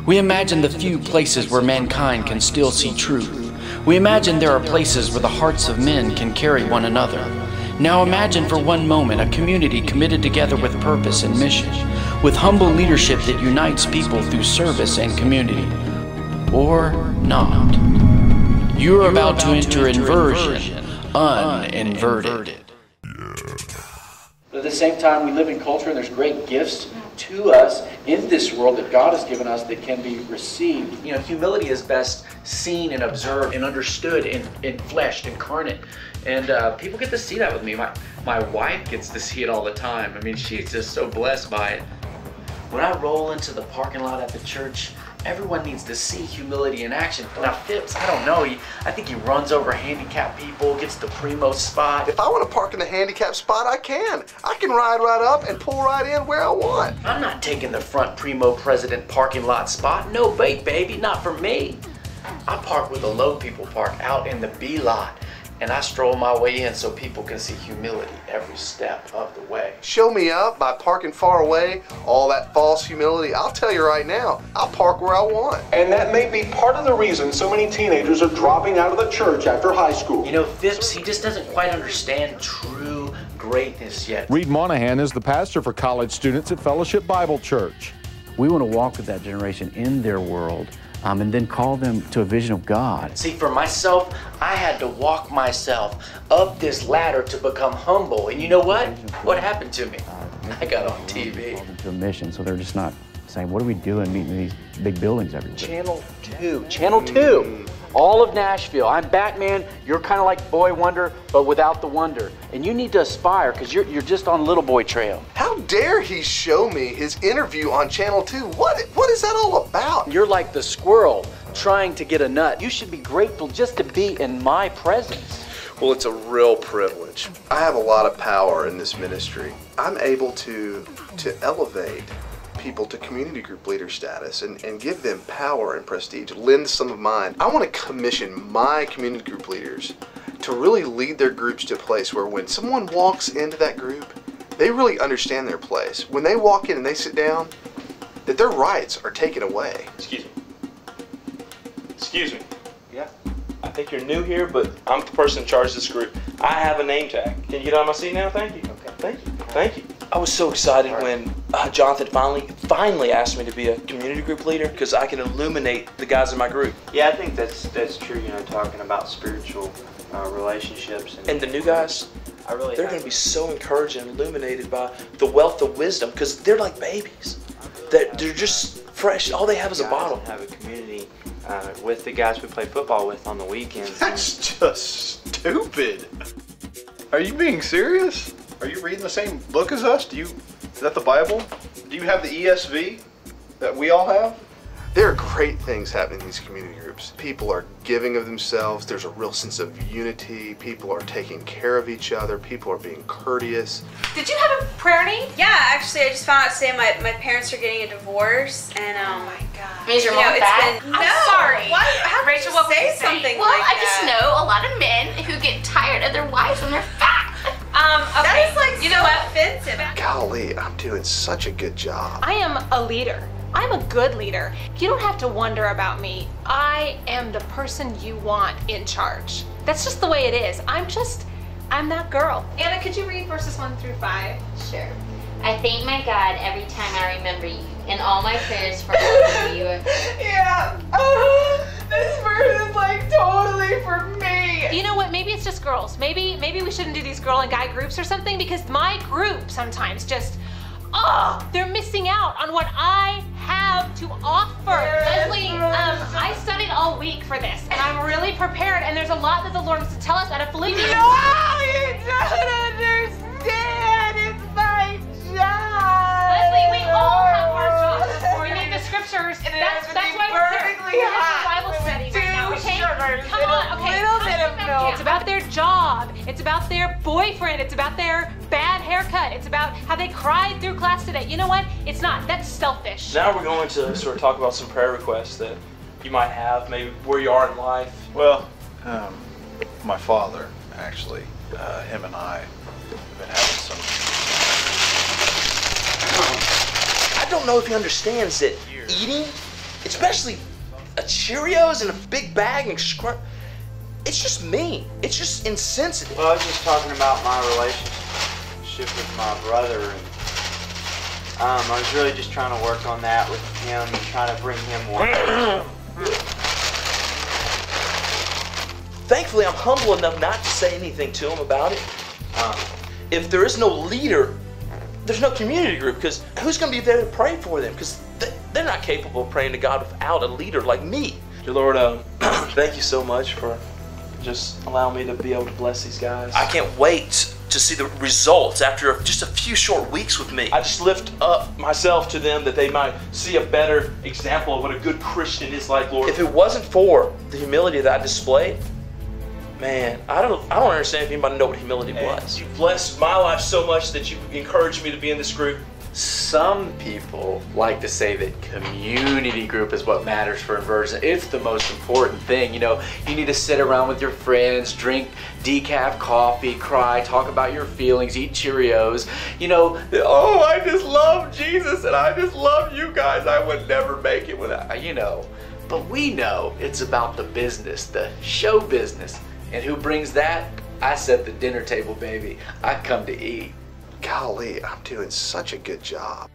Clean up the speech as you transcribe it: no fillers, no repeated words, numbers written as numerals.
We imagine the few places where mankind can still see truth. We imagine there are places where the hearts of men can carry one another. Now imagine for one moment a community committed together with purpose and mission, with humble leadership that unites people through service and community. Or not. You are about to enter Inversion, Uninverted. But at the same time, we live in culture and there's great gifts to us in this world that God has given us that can be received. You know, humility is best seen and observed and understood in flesh, incarnate. And people get to see that with me. My wife gets to see it all the time. I mean, she's just so blessed by it. When I roll into the parking lot at the church, everyone needs to see humility in action. Now Phipps, I don't know, I think he runs over handicapped people, gets the primo spot. If I want to park in the handicapped spot, I can. I can ride right up and pull right in where I want. I'm not taking the front primo president parking lot spot. No bait, baby, not for me. I park where the low people park, out in the B lot. And I stroll my way in so people can see humility every step of the way. Show me up by parking far away, all that false humility. I'll tell you right now, I'll park where I want. And that may be part of the reason so many teenagers are dropping out of the church after high school. You know, Phipps, he just doesn't quite understand true greatness yet. Reed Monahan is the pastor for college students at Fellowship Bible Church. We want to walk with that generation in their world. And then call them to a vision of God. See, for myself, I had to walk myself up this ladder to become humble. And you know what? What happened to me? I got on TV. To a mission, so they're just not saying, what are we doing meeting in these big buildings every week? Channel 2. All of Nashville. I'm Batman. You're kind of like Boy Wonder, but without the wonder. And you need to aspire, because you're just on Little Boy Trail. How dare he show me his interview on Channel 2? What is that all about? You're like the squirrel trying to get a nut. You should be grateful just to be in my presence. Well, it's a real privilege. I have a lot of power in this ministry. I'm able to elevate people to community group leader status and give them power and prestige, lend some of mine. I want to commission my community group leaders to really lead their groups to a place where when someone walks into that group, they really understand their place. When they walk in and they sit down, that their rights are taken away. Excuse me. Excuse me. Yeah. I think you're new here, but I'm the person in charge of this group. I have a name tag. Can you get on my seat now? Thank you. Okay. Thank you. Thank you. I was so excited when Jonathan finally asked me to be a community group leader because I can illuminate the guys in my group. Yeah, I think that's true. You know, talking about spiritual relationships and the new guys. They're going to be so encouraged and illuminated by the wealth of wisdom because they're like babies. They're just fresh. All they have is a bottle. Have a community with the guys we play football with on the weekends. That's just stupid. Are you being serious? Are you reading the same book as us? Is that the Bible? Do you have the ESV that we all have? There are great things happening in these community groups. People are giving of themselves. There's a real sense of unity. People are taking care of each other. People are being courteous. Did you have a prayer need? Yeah, actually, I just found out today my parents are getting a divorce, and oh my god. Is your mom bad? I'm sorry. Why? How could Rachel, you what say would you say? something Well, like I that? just know a lot of men who get tired of their wives when they're fat. Okay. That is like you know what? offensive. Golly, I'm doing such a good job. I am a leader. I'm a good leader. You don't have to wonder about me. I am the person you want in charge. That's just the way it is. I'm that girl. Anna, could you read verses 1 through 5? Sure. I thank my God every time I remember you, and all my prayers for all of you. Yeah. This verse is like totally for me. You know what? Maybe it's just girls. Maybe we shouldn't do these girl and guy groups or something, because my group sometimes just, they're missing out on what I have to offer. Leslie, I studied all week for this, and I'm really prepared, and there's a lot that the Lord wants to tell us out of Philippians. No, you don't understand. It's my job. Leslie, we all have our jobs. We need the scriptures. That's why we're here. Perfectly hot. Bible study right now, okay? Sugars Come on, okay. A little bit of milk. It's about their job. It's about their boyfriend. It's about their bad haircut. It's about how they cried through class today. You know what? It's not. That's selfish. Now we're going to sort of talk about some prayer requests that you might have, maybe where you are in life. Well, my father, actually, him and I have been having some... I don't know if he understands that eating especially a Cheerios in a big bag and scrunch. It's just mean. It's just insensitive. Well, I was just talking about my relationship with my brother, and I was really just trying to work on that with him and trying to bring him more. Thankfully, I'm humble enough not to say anything to him about it. If there is no leader, there's no community group, because who's going to be there to pray for them? Because they're not capable of praying to God without a leader like me. Dear Lord, thank you so much for just allowing me to be able to bless these guys. I can't wait to see the results after just a few short weeks with me. I just lift up myself to them that they might see a better example of what a good Christian is like, Lord. If it wasn't for the humility that I displayed, man, I don't understand if anybody know what humility was. You blessed my life so much that you encouraged me to be in this group. Some people like to say that community group is what matters for Inversion. It's the most important thing. You know, you need to sit around with your friends, drink decaf coffee, cry, talk about your feelings, eat Cheerios. You know, oh, I just love Jesus and I just love you guys. I would never make it without, you know. But we know it's about the business, the show business. And who brings that? I set the dinner table, baby. I come to eat. Golly, I'm doing such a good job.